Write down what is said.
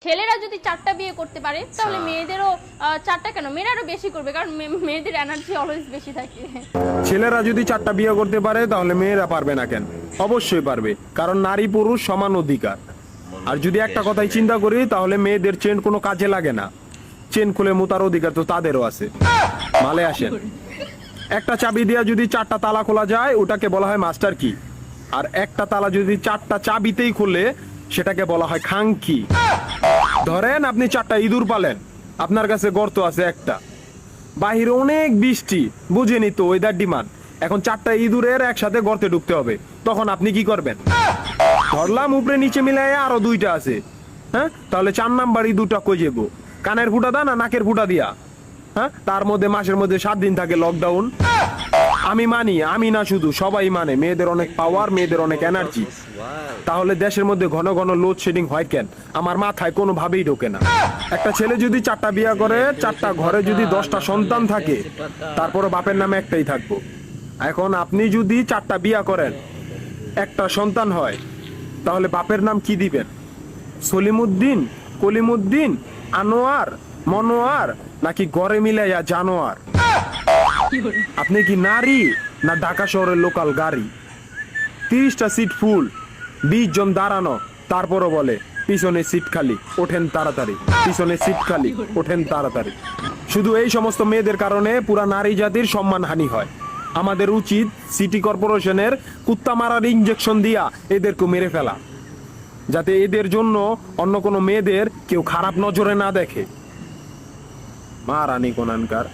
ছেলেরা যদি 4টা বিয়ে করতে পারে তাহলে মেয়েদেরও 4টা কেন, মেয়েরা আরো বেশি করবে, কারণ মেয়েদের এনার্জি অলওয়েজ বেশি থাকে। ছেলেরা যদি 4টা বিয়ে করতে পারে তাহলে মেয়েরা পারবে না কেন? অবশ্যই পারবে, কারণ নারী পুরুষ সমান অধিকার। আর যদি একটা কথাই চিন্তা করি তাহলে মেয়েদের চেন কোনো কাজে লাগে না, চেন খুলে মুতার অধিকার তো তাদেরও আছে। মালে আসেন, একটা চাবি দিয়া যদি 4টা তালা খোলা যায় ওটাকে বলা হয় মাস্টার কি, আর একটা তালা যদি 4টা চাবিতেই খুলে সেটাকে বলা হয় খাঙ্কি। ধরেন আপনি 4টা ইঁদুর পালেন, আপনার কাছে গর্ত আছে একটা, বাহিরে অনেক বৃষ্টি, বুঝেনি তো ওয়েদার ডিমান্ড, এখন 4টা ইঁদুরের একসাথে গর্তে ঢুকতে হবে, তখন আপনি কি করবেন? ধরলাম উপরে নিচে মিলাইয়া আরো 2টা আছে, হ্যাঁ, তাহলে 4 নাম্বার ইঁদুরটা কই যাবো? কানের ফুটা দা না নাকের ফুটা দিয়া? হ্যাঁ, তার মধ্যে মাসের মধ্যে 7 দিন থাকে লকডাউন। আমি মানি, আমি না শুধু, সবাই মানে মেয়েদের অনেক পাওয়ার, মেয়েদের অনেক এনার্জি। তাহলে দেশের মধ্যে ঘন ঘন লোডশেডিং হয় কেন? আমার মাথায় কোনোভাবেই ঢোকে না। একটা ছেলে যদি 4টা বিয়ে করে, 4টা ঘরে যদি 10টা সন্তান থাকে, তারপরে বাপের নামে একটাই থাকবো। এখন আপনি যদি 4টা বিয়ে করেন, একটা সন্তান হয়, তাহলে বাপের নাম কি দিবেন? সলিমুদ্দিন, কলিমুদ্দিন, আনোয়ার, মনোয়ার, নাকি গড়ে মিলাইয়া জানোয়ার? আপনি কি নারী না ঢাকা শহরের লোকাল গাড়ি? 30টা সিট ফুল, 20 জন দাঁড়ানো, তারপরও বলে পিছনে সিট খালি, ওঠেন তাড়াতাড়ি, পিছনে সিট খালি, ওঠেন তাড়াতাড়ি। শুধু এই সমস্ত মেয়েদের কারণে পুরা নারী জাতির সম্মানহানি হয়। আমাদের উচিত সিটি কর্পোরেশনের কুত্তা মারার ইঞ্জেকশন দিয়া এদেরকে মেরে ফেলা, যাতে এদের জন্য অন্য কোনো মেয়েদের কেউ খারাপ নজরে না দেখে। মা রানী কোনানকার।